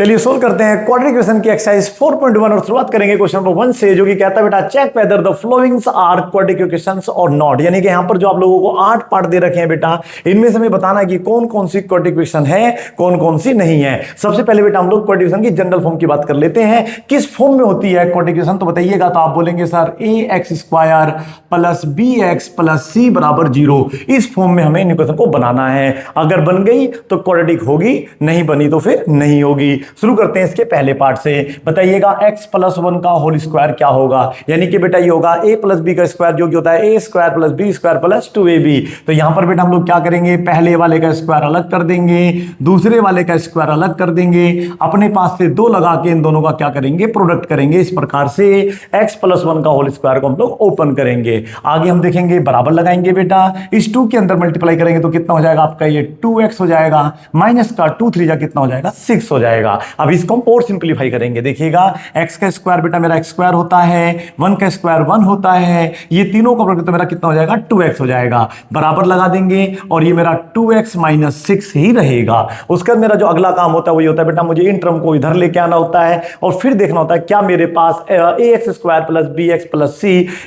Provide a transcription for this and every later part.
चलिए सोल्व करते हैं क्वाड्रेटिक इक्वेशन की एक्सरसाइज 4.1 और शुरुआत करेंगे क्वेश्चन नंबर 1 से, जो कि कहता है बेटा check whether the followings are quadratic equations और नॉट। यानी कि यहां पर जो आप लोगों को 8 पार्ट दे रखे हैं बेटा, इनमें से हमें बताना है कि कौन कौन सी क्वाड्रेटिक इक्वेशन है, कौन कौन सी नहीं है। सबसे पहले बेटा हम लोग क्वाड्रेटिक इक्वेशन की जनरल फॉर्म की बात कर लेते हैं। किस फॉर्म में होती है क्वाड्रेटिक इक्वेशन, तो बताइएगा। तो आप बोलेंगे sir ax² plus bx plus c बराबर 0। इस फॉर्म में हमें इन इक्वेशन को बनाना है। अगर बन गई तो क्वाड्रेटिक होगी, नहीं बनी तो फिर नहीं होगी। शुरू करते हैं इसके पहले पार्ट से। बताइएगा x प्लस 1 का होल स्क्वायर क्या होगा। यानी कि बेटा ये होगा a प्लस बी का स्क्वायर, जो कि होता है a square plus B square plus 2ab। तो यहां पर बेटा हम लोग क्या करेंगे, पहले वाले का स्क्वायर अलग कर देंगे, दूसरे वाले का स्क्वायर अलग कर देंगे, अपने पास से 2 लगा के इन दोनों का क्या करेंगे, प्रोडक्ट करेंगे। इस प्रकार से x प्लस 1 का होल स्क्वायर को हम लोग ओपन करेंगे। आगे हम देखेंगे बराबर लगाएंगे बेटा, इस 2 के अंदर मल्टीप्लाई करेंगे तो कितना हो जाएगा आपका, ये 2x हो जाएगा, माइनस का 2 3 जा कितना हो जाएगा, 6 हो जाएगा। अब इसको हम और सिंपलीफाई करेंगे। देखिएगा x का स्क्वायर बेटा मेरा x स्क्वायर होता है, 1 का स्क्वायर 1 होता है, ये तीनों का प्रोडक्ट तो मेरा कितना हो जाएगा, 2x हो जाएगा। बराबर लगा देंगे और ये मेरा 2x माइनस 6 ही रहेगा। उसके बाद मेरा जो अगला काम होता है वही होता है बेटा, मुझे इन टर्म को इधर लेके आना होता है और फिर देखना होता है क्या मेरे पास ax² plus bx plus c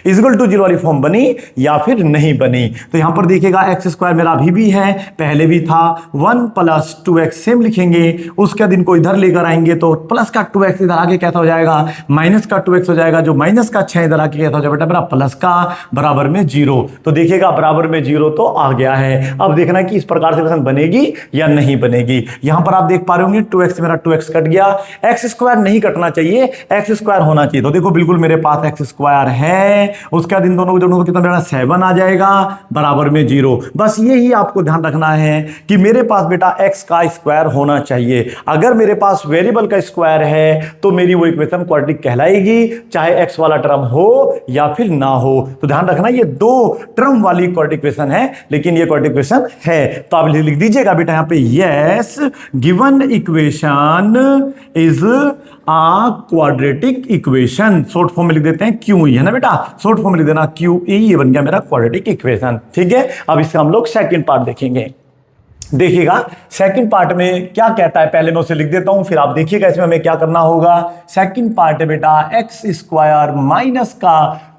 equal to 0 वाली फॉर्म बनी या फिर नहीं बनी। तो यहां पर देखिएगा x² मेरा अभी भी है, पहले भी था, 1 प्लस 2x सेम लिखेंगे। उसके दिन को इधर लेकर आएंगे तो प्लस का 2x इधर आगे कैसा हो जाएगा, माइनस का 2x हो जाएगा, जो माइनस का 6 इधर आगे कैसा हो जाएगा बेटा मेरा प्लस का बराबर में 0। तो देखिएगा बराबर में 0 तो आ गया है। अब देखना है कि इस प्रकार से इक्वेशन बनेगी या नहीं बनेगी। यहां पर आप देख पा रहे होंगे 2x मेरा 2x कट गया, x² नहीं कटना चाहिए, x² होना चाहिए। तो देखो बिल्कुल मेरे पास x² है, उसके बाद इन दोनों को कितना बेटा 7 आ जाएगा बराबर में 0। बस यही आपको ध्यान रखना है कि मेरे पास बेटा x का स्क्वायर होना चाहिए। अगर मेरे पास वेरिएबल का स्क्वायर है तो मेरी वो इक्वेशन क्वाड्रेटिक कहलाएगी, चाहे x वाला टर्म हो या फिर ना हो। तो ध्यान रखना ये 2 टर्म वाली क्वाड्रेटिक इक्वेशन है, लेकिन ये क्वाड्रेटिक इक्वेशन है। तो आप लिख दीजिएगा बेटा यहां पे, yes given equation is a quadratic equation. Short form में लिख देते हैं QE, है ना बेटा, शॉर्ट फॉर्म में लिख देना QE, ये बन गया मेरा क्वाड्रेटिक इक्वेशन। ठीक है, अब इसका हम लोग सेकंड पार्ट देखेंगे। देखिएगा सेकंड पार्ट में क्या कहता है, पहले मैं उसे लिख देता हूं फिर आप देखिएगा इसमें हमें क्या करना होगा। सेकंड पार्ट है बेटा x² माइनस का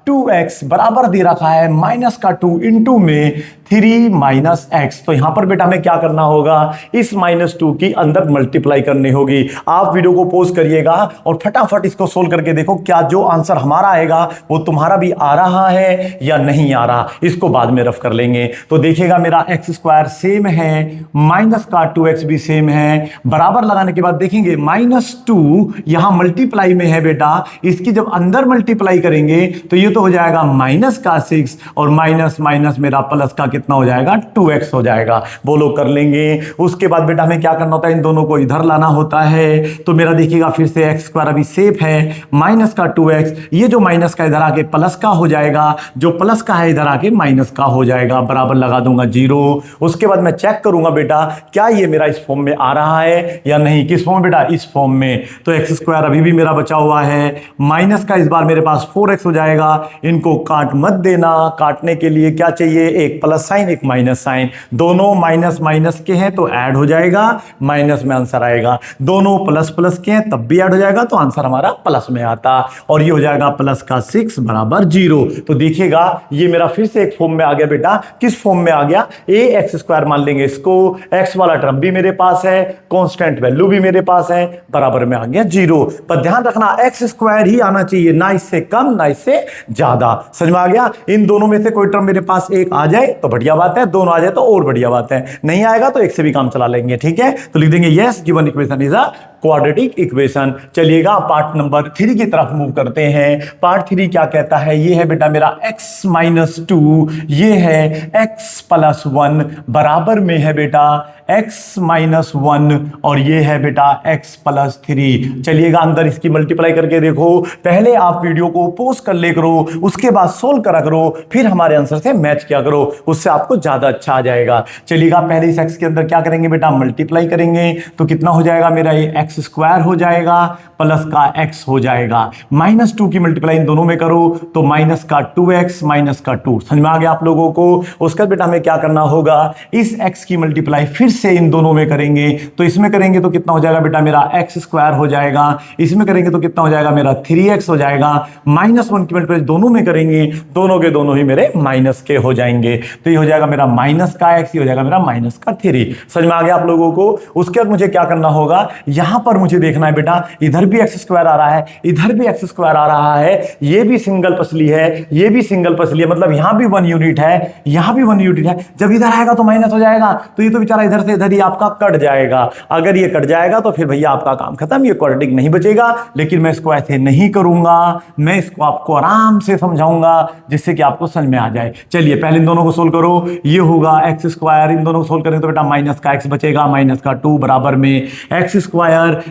2x बराबर दे रखा है माइनस का 2 इंटू में 3 माइनस x। तो यहां पर बेटा हमें क्या करना होगा, इस -2 की अंदर मल्टीप्लाई करनी होगी। आप वीडियो को पॉज करिएगा और फटाफट इसको सोल्व करके देखो क्या जो आंसर हमारा आएगा वो तुम्हारा भी आ रहा है या नहीं आ रहा। इसको बाद में रफ कर लेंगे। तो देखिएगा मेरा x² सेम है, माइनस का 2x भी सेम है। बराबर लगाने के बाद देखेंगे -2 यहां मल्टीप्लाई में है बेटा, इसकी जब अंदर मल्टीप्लाई करेंगे तो ये तो हो जाएगा माइनस का 6 और माइनस माइनस मेरा प्लस का कितना हो जाएगा, 2x हो जाएगा। बोलो कर लेंगे। उसके बाद बेटा हमें क्या करना होता है, इन दोनों को इधर लाना होता है। तो मेरा देखिएगा फिर से x² अभी सेफ है, माइनस का 2x, ये जो माइनस का इधर आके प्लस का हो जाएगा, जो प्लस का है इधर आके माइनस का हो जाएगा। बराबर लगा दूंगा 0। उसके बाद मैं चेक करूंगा बेटा क्या ये मेरा इस फॉर्म में आ रहा है या नहीं। किस फॉर्म में बेटा, इस फॉर्म में। तो x² अभी भी मेरा बचा हुआ है, माइनस का इस बार मेरे पास 4x हो जाएगा। इनको काट मत देना, काटने के लिए क्या चाहिए, एक प्लस साइन एक माइनस साइन। दोनों माइनस माइनस के हैं तो ऐड हो जाएगा, माइनस में आंसर आएगा। दोनों प्लस प्लस के हैं तब भी ऐड हो जाएगा तो आंसर हमारा प्लस में आता, और ये हो जाएगा प्लस का 6 बराबर 0। तो देखिएगा ये मेरा फिर से एक फॉर्म में आ गया बेटा। किस फॉर्म में आ गया, ax² मान लेंगे इसको, x वाला टर्म भी मेरे पास है, कांस्टेंट वैल्यू भी मेरे पास है, बराबर में आ गया 0। पर ध्यान रखना x² ही आना चाहिए, ना इससे कम ना इससे ज्यादा। समझ में आ गया। इन दोनों में से कोई टर्म मेरे पास एक आ जाए तो बढ़िया बात है, दोनों आ जाए तो और बढ़िया बात है, नहीं आएगा तो एक से भी काम चला लेंगे। ठीक है, तो लिख देंगे yes given equation is a quadratic equation. चलिएगा पार्ट नंबर 3 की तरफ मूव करते हैं। पार्ट 3 क्या कहता है, ये है बेटा मेरा x-2, ये है x+1 बराबर में है बेटा x-1 और ये है बेटा x+3। चलिएगा अंदर इसकी मल्टीप्लाई करके देखो। पहले आप वीडियो को पॉज कर ले करो, उसके बाद सोल्व करा करो, फिर हमारे आंसर से मैच किया करो, उससे आपको ज्यादा अच्छा आ जाएगा। चलिएगा पहले इस x के अंदर क्या करेंगे बेटा, मल्टीप्लाई करेंगे। तो कितना हो जाएगा मेरा ये x एक्स स्क्वायर हो जाएगा प्लस का एक्स हो जाएगा। -2 की मल्टीप्लाई इन दोनों में करो तो माइनस का 2x माइनस का 2। समझ में आ गया आप लोगों को। उसके बाद बेटा हमें क्या करना होगा, इस x की मल्टीप्लाई फिर से इन दोनों में करेंगे तो इसमें करेंगे तो कितना हो जाएगा बेटा मेरा एक्स स्क्वायर हो जाएगा, इसमें करेंगे तो कितना हो जाएगा मेरा 3x हो जाएगा। -1 की मल्टीप्लाई दोनों में करेंगे, दोनों के दोनों ही मेरे माइनस के हो जाएंगे तो ये हो जाएगा मेरा माइनस का x, ये हो जाएगा मेरा माइनस का 3। समझ में आ गया आप लोगों को। उसके बाद मुझे क्या करना होगा, यहां पर मुझे देखना है बेटा इधर भी एक्स स्क्वायर आ रहा है, इधर भी एक्स स्क्वायर आ रहा है, ये भी सिंगल पसली है, ये भी सिंगल पसली है, मतलब यहां भी 1 यूनिट है, यहां भी 1 यूनिट है। जब इधर आएगा तो माइनस हो जाएगा तो ये तो बेचारा इधर से इधर ही आपका कट जाएगा। अगर ये कट जाएगा तो फिर भैया आपका काम खत्म, ये क्वाड्रेटिक नहीं बचेगा। लेकिन मैं इसको ऐसे नहीं करूंगा, मैं इसको आपको आराम से समझाऊंगा जिससे कि आपको समझ में आ जाए। चलिए पहले इन दोनों को सोल्व करो, ये होगा एक्स स्क्वायर, इन दोनों को सोल्व करेंगे तो बेटा माइनस का एक्स बचेगा, माइनस का 2 बराबर में एक्स स्क्वायर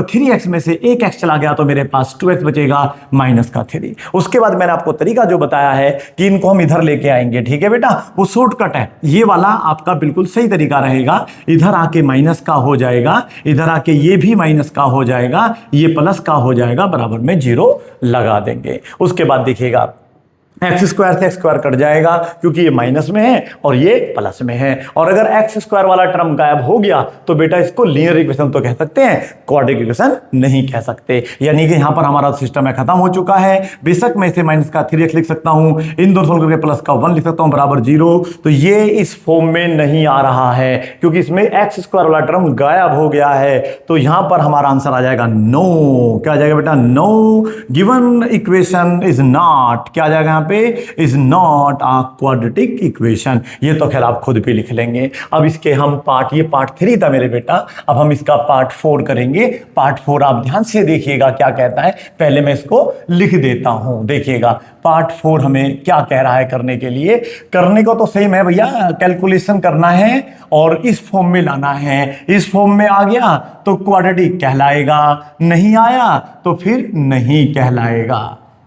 3x में से एक एक्स चला गया तो मेरे पास 2x बचेगा माइनस का 3। उसके बाद मैंने आपको तरीका जो बताया है कि इनको हम इधर लेके आएंगे, ठीक है बेटा, वो शॉर्टकट है, ये वाला आपका बिल्कुल सही तरीका रहेगा। इधर आके माइनस का हो जाएगा, इधर आके ये भी माइनस का हो जाएगा, ये प्लस का हो जाएगा, बराबर में 0 लगा देंगे। उसके बाद देखिएगा एक्स स्क्वायर से एक्स स्क्वायर कट जाएगा क्योंकि ये माइनस में है और ये प्लस में है। और अगर एक्स स्क्वायर वाला टर्म गायब हो गया तो बेटा इसको लीनियर इक्वेशन तो कह सकते हैं, क्वाड्रेटिक इक्वेशन नहीं कह सकते। यानी कि यहां पर हमारा सिस्टम है खत्म हो चुका है। बेशक मैं इसे माइनस का 3x लिख सकता हूं, इन दोनों सोल्व करके प्लस का 1 लिख सकता हूं बराबर 0। तो ये इस फॉर्म में नहीं आ रहा है क्योंकि इसमें एक्स स्क्वायर वाला टर्म गायब हो गया है। तो यहां पर हमारा आंसर आ जाएगा नो। क्या आ जाएगा बेटा, no, given equation is not, क्या आ जाएगा यहां पे, is not a quadratic equation. ये तो खैर आप खुद भी लिख लेंगे। अब इसके हम पार्ट, ये पार्ट 3 था मेरे बेटा, अब हम इसका पार्ट 4 करेंगे। पार्ट 4 आप ध्यान से देखिएगा क्या कहता है, पहले मैं इसको लिख देता हूं, देखिएगा पार्ट 4 हमें क्या कह रहा है करने के लिए। करने को तो सेम है भैया, कैलकुलेशन करना है और इस फॉर्म में लाना है। इस फॉर्म में आ गया तो क्वाड्रेटिक कहलाएगा, नहीं आया तो फिर नहीं कहलाएगा।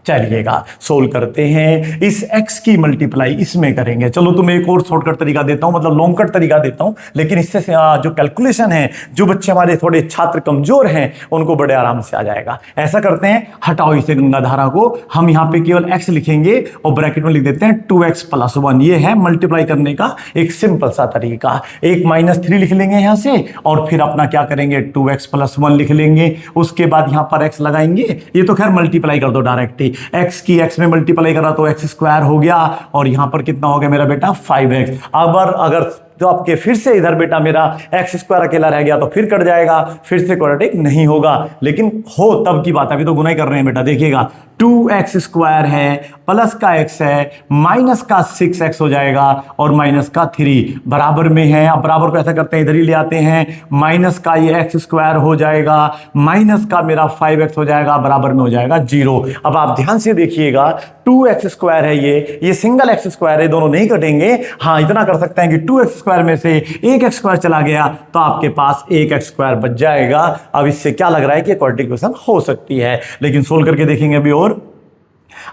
चलिएगा सोल्व करते हैं। इस x की मल्टीप्लाई इसमें करेंगे। चलो तुम्हें एक और शॉर्टकट तरीका देता हूं, मतलब लॉन्ग कट तरीका देता हूं, लेकिन इससे जो कैलकुलेशन है, जो बच्चे हमारे थोड़े छात्र कमजोर हैं उनको बड़े आराम से आ जाएगा। ऐसा करते हैं, हटाओ इसे गंगाधारा को, हम यहां पे केवल x लिखेंगे और ब्रैकेट में लिख देते हैं 2x + 1। ये है मल्टीप्लाई करने का एक सिंपल सा तरीका। एक -3 लिख लेंगे यहां से और फिर अपना क्या करेंगे 2x + 1 लिख लेंगे। उसके बाद यहां पर x लगाएंगे। ये तो खैर मल्टीप्लाई कर दो डायरेक्ट ही, x की x में मल्टीप्लाई करा तो x स्क्वायर हो गया और यहां पर कितना हो गया मेरा बेटा 5x। अगर तो आपके फिर से इधर बेटा मेरा एक्स स्क्वायर अकेला रह गया तो फिर कट जाएगा, फिर से क्वाड्रेटिक नहीं होगा। लेकिन हो तब की बात, अभी तो गुना ही कर रहे हैं बेटा। देखिएगा 2x स्क्वायर है, प्लस का x है, माइनस का 6x हो जाएगा और माइनस का 3 बराबर में है। अब बराबर को ऐसा करते हैं, इधर ही ले आते हैं, माइनस का ये x स्क्वायर हो जाएगा, माइनस का मेरा 5x हो जाएगा, बराबर में हो जाएगा 0। अब आप ध्यान से देखिएगा 2x स्क्वायर है, ये सिंगल x स्क्वायर है, दोनों नहीं कटेंगे। हाँ इतना कर सकते हैं कि 2x स्क्वायर में से एक x स्क्वायर चला गया तो आपके पास एक x स्क्वायर बच जाएगा। अब इससे क्या लग रहा है कि क्वाड्रेटिक इक्वेशन हो सकती है, लेकिन सोल्व करके देखेंगे अभी। और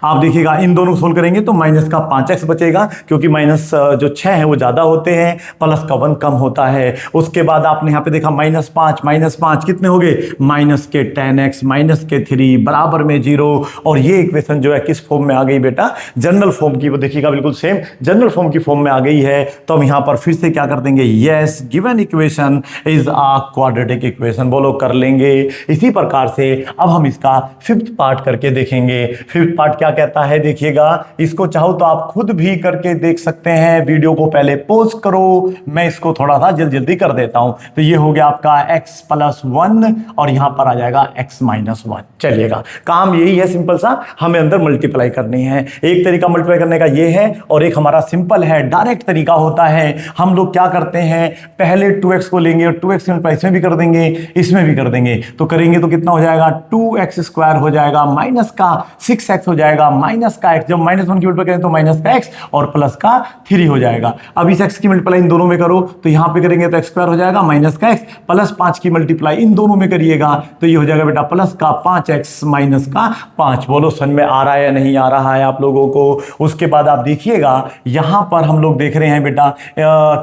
आप देखिएगा इन दोनों को सोल्व करेंगे तो माइनस का 5x बचेगा क्योंकि माइनस जो 6 है वो ज्यादा होते हैं, प्लस का 1 कम होता है। उसके बाद आपने यहां पे देखा -5 कितने हो गए, माइनस के 10x माइनस के 3 बराबर में 0। और ये इक्वेशन जो है किस फॉर्म में आ गई बेटा, जनरल फॉर्म की। वो देखिएगा बिल्कुल सेम जनरल फॉर्म की फॉर्म में आ गई है। तो हम यहां पर फिर से क्या कर देंगे, yes given equation is a quadratic equation, बोलो कर लेंगे। इसी प्रकार से अब हम इसका 5th पार्ट करके देखेंगे। 5th पार्ट क्या कहता है देखिएगा, इसको चाहो तो आप खुद भी करके देख सकते हैं। वीडियो को पहले पॉज करो, मैं इसको थोड़ा सा जल्दी कर देता हूं। तो ये हो गया आपका x + 1 और यहां पर आ जाएगा x - 1। चलिएगा काम यही है सिंपल सा, हमें अंदर मल्टीप्लाई करनी है। एक तरीका मल्टीप्लाई करने का ये है और एक हमारा सिंपल है डायरेक्ट तरीका होता है। हम लोग क्या करते हैं, पहले 2x को लेंगे और 2x मल्टीप्लाई इसमें भी कर देंगे, इसमें भी कर देंगे। तो करेंगे तो कितना हो जाएगा 2x स्क्वायर हो जाएगा, माइनस का 6x हो जाएगा जाएगा माइनस का x, जब -1 की मल्टीप्लाई करें तो माइनस का x और प्लस का 3 हो जाएगा। अब इस x की मल्टीप्लाई इन दोनों में करो तो यहां पे करेंगे तो x² हो जाएगा माइनस का x, प्लस 5 की मल्टीप्लाई इन दोनों में करिएगा तो ये हो जाएगा बेटा प्लस का 5x माइनस का 5। बोलो समझ में आ रहा है या नहीं आ रहा है आप लोगों को। उसके बाद आप देखिएगा यहां पर हम लोग देख रहे हैं बेटा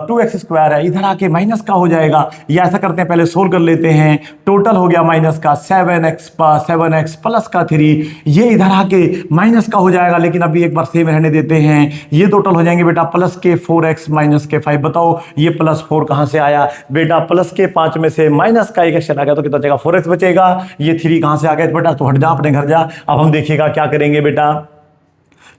2x² है, इधर आके माइनस का हो जाएगा, या ऐसा करते हैं पहले सोल्व कर लेते हैं। टोटल हो गया माइनस का 7x प्लस का 3, ये इधर आके माइनस का हो जाएगा, लेकिन अभी एक बार सेम रहने देते हैं। ये टोटल हो जाएंगे बेटा प्लस के 4x माइनस के 5। बताओ ये प्लस 4 कहां से आया बेटा, प्लस के 5 में से माइनस का 1 चला गया तो कितना बचेगा 4x बचेगा। ये 3 कहां से आ गया बेटा, तो हट जा अपने घर जा। अब हम देखिएगा क्या करेंगे बेटा,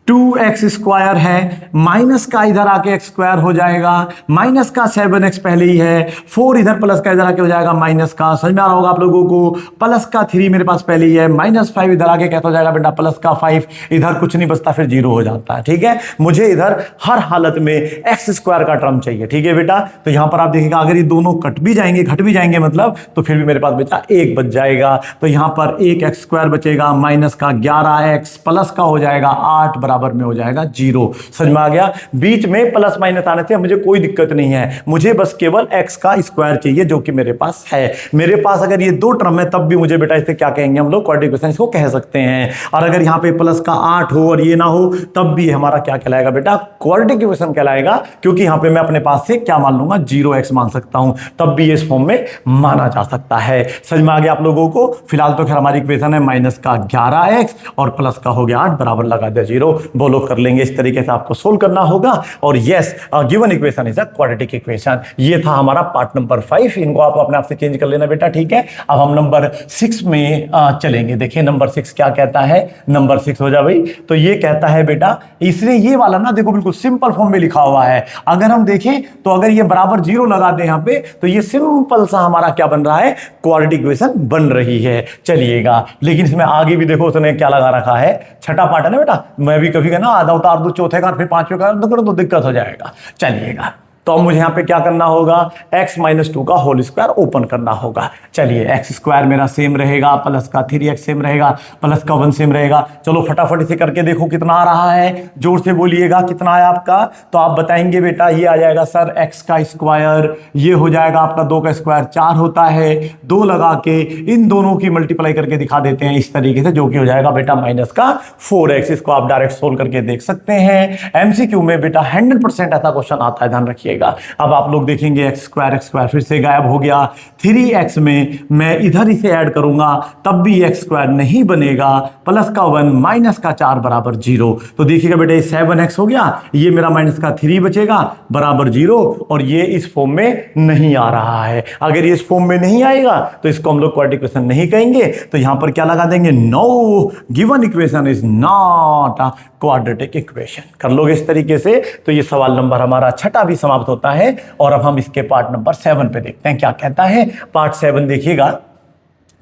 2x² है, माइनस का इधर आके x² हो जाएगा, माइनस का 7x पहले ही है, 4 इधर प्लस का इधर आके हो जाएगा माइनस का, समझ में आ रहा होगा आप लोगों को। प्लस का 3 मेरे पास पहले ही है, -5 इधर आके कैसा हो जाएगा बेटा प्लस का 5, इधर कुछ नहीं बचता फिर 0 हो जाता है। ठीक है, मुझे इधर हर हालत में x² का टर्म चाहिए। ठीक है बेटा, तो यहां पर आप देखिएगा अगर ये दोनों कट भी जाएंगे घट भी जाएंगे मतलब, तो फिर भी मेरे पास बेटा 1 बच जाएगा। तो यहां पर एक x² बचेगा, माइनस का 11x प्लस का हो जाएगा 8 बराबर में हो जाएगा 0। समझ में आ गया, बीच में प्लस माइनस आने से मुझे कोई दिक्कत नहीं है, मुझे बस केवल x का स्क्वायर चाहिए जो कि मेरे पास है। मेरे पास अगर ये 2 टर्म है तब भी मुझे बेटा इसे क्या कहेंगे हम लोग, क्वाड्रेटिक इक्वेशन इसको कह सकते हैं। और अगर यहां पे प्लस का 8 हो और ये ना हो तब भी हमारा क्या कहलाएगा बेटा, क्वाड्रेटिक इक्वेशन कहलाएगा, क्योंकि यहां पे मैं अपने पास से क्या मान लूंगा 0x मान सकता हूं, तब भी इस फॉर्म में माना जा सकता है। समझ में आ गया आप लोगों को। फिलहाल तो खैर हमारी इक्वेशन है माइनस का 11x और प्लस का हो गया 8 बराबर लगा दिया 0। बोलो कर लेंगे, इस तरीके से आपको सोल्व करना होगा। और yes, given equation is a quadratic equation. ये था हमारा पार्ट नंबर 5, इनको आप अपने आप से चेंज कर लेना बेटा। ठीक है, अब हम नंबर 6 में चलेंगे। देखिए नंबर 6 क्या कहता है, नंबर 6 हो जा भाई। तो ये कहता है बेटा, इसलिए ये वाला ना देखो बिल्कुल सिंपल फॉर्म में लिखा हुआ है। अगर हम देखें तो अगर ये बराबर 0 लगा दें यहां पे तो ये सिंपल सा हमारा क्या बन रहा है, क्वाड्रेटिक इक्वेशन बन रही है। चलिएगा, लेकिन इसमें आगे भी देखो उसने क्या लगा रखा है, छठा पार्ट है ना बेटा, मैं भी कभी ना आधा उतार दूं चौथे का फिर पांचवें का तो दिक्कत हो जाएगा। चलिएगा, तो अब मुझे यहां पे क्या करना होगा, x - 2 का होल स्क्वायर ओपन करना होगा। चलिए x² मेरा सेम रहेगा, प्लस का 3x सेम रहेगा, प्लस का 1 सेम रहेगा। चलो फटाफट इसे करके देखो कितना आ रहा है, जोर से बोलिएगा कितना आया आपका। तो आप बताएंगे बेटा ये आ जाएगा सर x का स्क्वायर, ये हो जाएगा आपका 2 का स्क्वायर 4 होता है, 2 लगा के इन दोनों की मल्टीप्लाई करके दिखा देते हैं इस तरीके से, जो कि हो जाएगा बेटा माइनस का 4x। इसको आप डायरेक्ट सोल्व करके देख सकते हैं। एमसीक्यू में बेटा 100% ऐसा क्वेश्चन आता है, ध्यान रखिए। अब आप लोग देखेंगे x² फिर से गायब हो गया। 3x में मैं इधर इसे ऐड करूंगा तब भी x² नहीं बनेगा, प्लस का 1 माइनस का 4 बराबर 0। तो देखिएगा बेटा ये 7x हो गया, ये मेरा माइनस का 3 बचेगा बराबर 0, और ये इस फॉर्म में नहीं आ रहा है। अगर ये इस फॉर्म में नहीं आएगा तो इसको हम लोग क्वाड्रेटिक इक्वेशन नहीं कहेंगे। तो यहां पर क्या लगा देंगे, no given equation is not a quadratic equation. कर लोगे इस तरीके से, तो ये सवाल नंबर हमारा 6 भी समाप्त होता है। और अब हम इसके पार्ट नंबर 7 पे देखते हैं क्या कहता है। पार्ट 7 देखिएगा,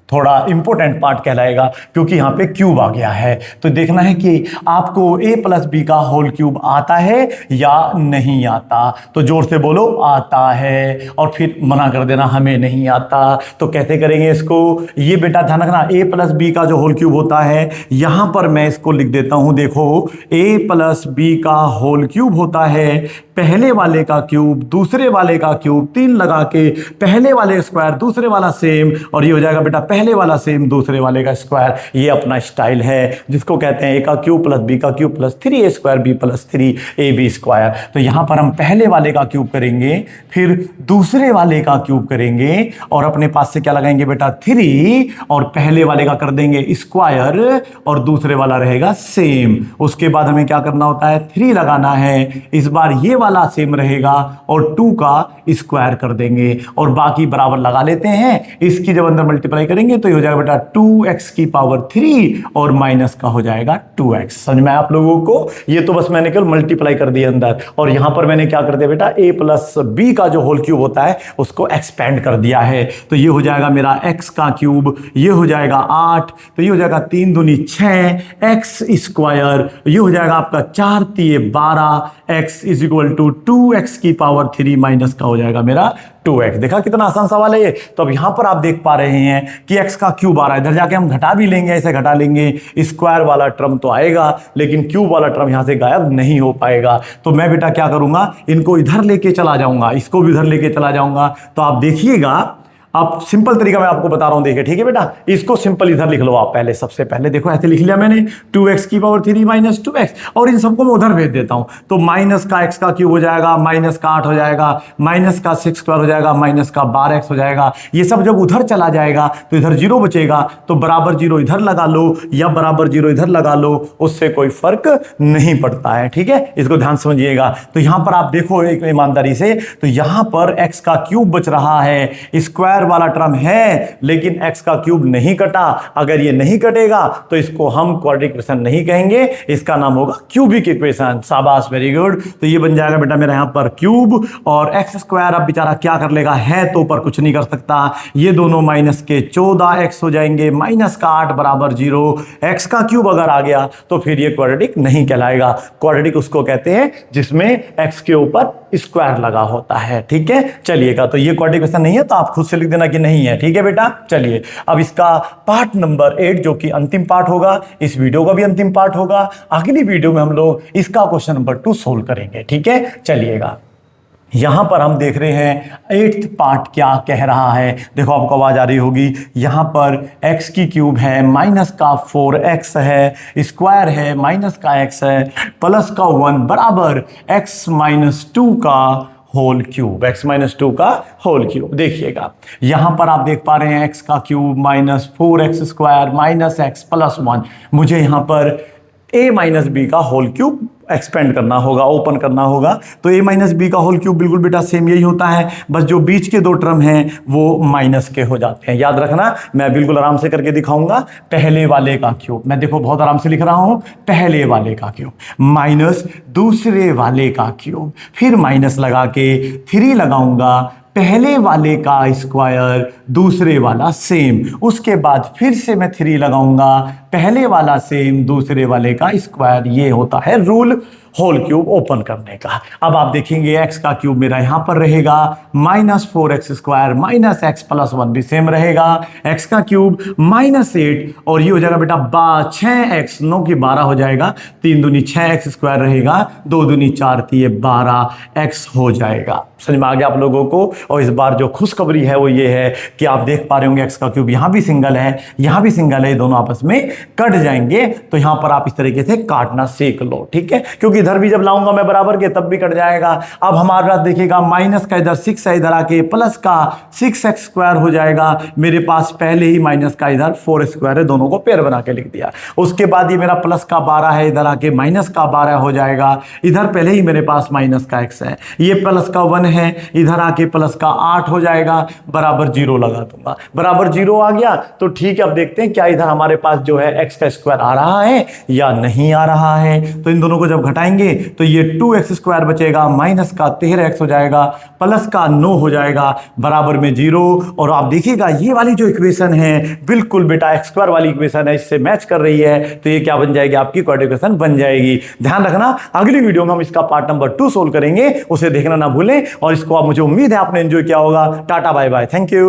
थोड़ा इंपॉर्टेंट पार्ट कहलाएगा क्योंकि यहां पे क्यूब आ गया है। तो देखना है कि आपको a + b का होल क्यूब आता है या नहीं आता। तो जोर से बोलो आता है, और फिर मना कर देना हमें नहीं आता। तो कैसे करेंगे इसको, ये बेटा ध्यान रखना, a + b का जो होल क्यूब होता है, यहां पर मैं इसको लिख देता हूं। देखो a + b का होल क्यूब होता है पहले वाले का क्यूब, दूसरे वाले का क्यूब, 3 लगा के पहले वाले स्क्वायर, दूसरे वाला सेम, और ये हो जाएगा बेटा पहले वाला सेम दूसरे वाले का स्क्वायर। ये अपना स्टाइल है जिसको कहते हैं a का क्यूब + b का क्यूब + 3a² b + 3ab²। तो यहां पर हम पहले वाले का क्यूब करेंगे, फिर दूसरे वाले का क्यूब करेंगे, और अपने पास से क्या लगाएंगे बेटा 3, और पहले वाले का कर देंगे स्क्वायर और दूसरे वाला रहेगा सेम। उसके बाद हमें क्या करना होता है, 3 लगाना है, इस बार ये वाला सेम रहेगा और 2 का स्क्वायर कर देंगे, और बाकी बराबर लगा लेते हैं। इसकी जब अंदर मल्टीप्लाई करेंगे तो ये हो जाएगा बेटा 2x³ और माइनस का हो जाएगा 2x। समझ में आप लोगों को, ये तो बस मैंने केवल मल्टीप्लाई कर दिया अंदर, और यहां पर मैंने क्या कर दिया बेटा a + b का जो होल क्यूब होता है उसको एक्सपेंड कर दिया है। तो ये हो जाएगा मेरा x का क्यूब, ये हो जाएगा 8, तो ये हो जाएगा 3 दूनी 6 x², ये हो जाएगा आपका 4 × 3 = 12, x = 2x³ माइनस का हो जाएगा मेरा 2x। देखा कितना आसान सवाल है ये। तो अब यहां पर आप देख पा रहे हैं कि x का क्यूब आ रहा है, इधर जाके हम घटा भी लेंगे, ऐसे घटा लेंगे, स्क्वायर वाला टर्म तो आएगा लेकिन क्यूब वाला टर्म यहां से गायब नहीं हो पाएगा। तो मैं बेटा क्या करूंगा, इनको इधर लेके चला जाऊंगा, इसको भी इधर लेके चला जाऊंगा। तो आप देखिएगा, अब सिंपल तरीका मैं आपको बता रहा हूं, देखिए ठीक है बेटा, इसको सिंपल इधर लिख लो आप पहले, सबसे पहले देखो ऐसे लिख लिया मैंने 2x की पावर 3 माइनस 2x, और इन सबको मैं उधर भेज देता हूं। तो माइनस का x का क्यूब हो जाएगा, माइनस का 8 हो जाएगा, माइनस का 6 स्क्वायर हो जाएगा, माइनस का 12x हो जाएगा। ये सब जब उधर चला जाएगा तो इधर 0 बचेगा, तो बराबर 0 इधर लगा लो या बराबर 0 इधर लगा लो, उससे कोई फर्क नहीं पड़ता है। ठीक है, इसको ध्यान समझिएगा। तो यहां पर आप देखो एक ईमानदारी से, तो यहां पर x का क्यूब बच रहा है, स्क्वायर वाला टर्म है लेकिन x का क्यूब नहीं कटा। अगर ये नहीं कटेगा तो इसको हम क्वाड्रेटिक इक्वेशन नहीं कहेंगे, इसका नाम होगा क्यूबिक इक्वेशन। शाबाश, वेरी गुड। तो ये बन जाएगा बेटा मेरा यहां पर क्यूब, और एक्स स्क्वायर अब बेचारा क्या कर लेगा, है तो ऊपर कुछ नहीं कर सकता, ये दोनों माइनस के 14x हो जाएंगे, माइनस का 8 बराबर 0। x का क्यूब अगर आ गया तो फिर ये क्वाड्रेटिक नहीं कहलाएगा। क्वाड्रेटिक उसको कहते हैं जिसमें x के ऊपर स्क्वायर लगा होता है। ठीक है, चलिएगा, तो ये क्वाड्रेटिक इक्वेशन नहीं है तो आप खुद से लिख देना कि नहीं है। ठीक है बेटा, चलिए अब इसका पार्ट नंबर 8 जो कि अंतिम पार्ट होगा, इस वीडियो का भी अंतिम पार्ट होगा, अगली वीडियो में हम लोग इसका क्वेश्चन नंबर 2 सोल्व करेंगे। ठीक है, चलिएगा, यहां पर हम देख रहे हैं 8th पार्ट क्या कह रहा है। देखो आपको आवाज आ रही होगी, यहां पर x की क्यूब है, माइनस का 4x है, स्क्वायर है, माइनस का x है, प्लस का 1 बराबर x माइनस 2 का होल क्यूब, x माइनस 2 का होल क्यूब। देखिएगा यहां पर आप देख पा रहे हैं x का cube minus 4x square minus x plus 1। मुझे यहां पर a माइनस बी का होल क्यूब एक्सपेंड करना होगा, ओपन करना होगा। तो a माइनस बी का होल क्यूब बिल्कुल बेटा सेम यही होता है, बस जो बीच के दो टर्म हैं वो माइनस के हो जाते हैं। याद रखना, मैं बिल्कुल आराम से करके दिखाऊंगा। पहले वाले का क्यूब, मैं देखो बहुत आराम से लिख रहा हूं, पहले वाले का क्यूब माइनस दूसरे वाले का क्यूब, फिर माइनस लगा के 3 लगाऊंगा, पहले वाले का स्क्वायर दूसरे वाला सेम, उसके बाद फिर से मैं 3 लगाऊंगा, पहले वाला सेम दूसरे वाले का स्क्वायर। ये होता है रूल होल क्यूब ओपन करने का। अब आप देखेंगे x का क्यूब मेरा यहां पर रहेगा, minus 4x square minus x plus 1 भी सेम रहेगा, x का क्यूब माइनस 8, और ये हो जाएगा बेटा 6x 9 की 12 हो जाएगा, 3 दूनी 6x स्क्वायर रहेगा, 2 दूनी 4 थी, ये 12x हो जाएगा। समझ में आ गया आप लोगों को। और इस बार जो खुशखबरी है वो ये है कि आप देख पा रहे होंगे x का क्यूब यहां भी सिंगल है, यहां भी सिंगल है, दोनों आपस में कट जाएंगे। तो यहां पर आप इस तरीके से काटना सीख लो। ठीक है, क्योंकि इधर भी जब लाऊंगा मैं बराबर के तब भी कट जाएगा। अब हमारा देखिएगा माइनस का इधर 6 है, इधर आके प्लस का 6x स्क्वायर हो जाएगा। मेरे पास पहले ही माइनस का इधर 4 स्क्वायर है, दोनों को पेयर बना के लिख दिया। उसके बाद ये मेरा प्लस का 12 है, इधर आके माइनस का 12 हो जाएगा। इधर पहले ही मेरे पास माइनस का x है, ये प्लस का 1 है, इधर आके प्लस का 8 हो जाएगा, बराबर 0 लगा दूंगा। बराबर 0 आ गया तो ठीक है। अब देखते हैं क्या इधर हमारे पास जो है x का स्क्वायर आ रहा है या नहीं आ रहा है। तो इन दोनों को जब घटाएंगे तो ये 2x स्क्वायर बचेगा, माइनस का 13x हो जाएगा, प्लस का 9 हो जाएगा, बराबर में 0। और आप देखिएगा ये वाली जो इक्वेशन है बिल्कुल बेटा x स्क्वायर वाली इक्वेशन है, इससे मैच कर रही है। तो ये क्या बन जाएगी, आपकी क्वाड्रेटिक इक्वेशन बन जाएगी। ध्यान रखना, अगली वीडियो में हम इसका पार्ट नंबर 2 सोल्व करेंगे, उसे देखना ना भूलें। और इसको आप, मुझे उम्मीद है आपने एंजॉय किया होगा। Tata bye bye, thank you.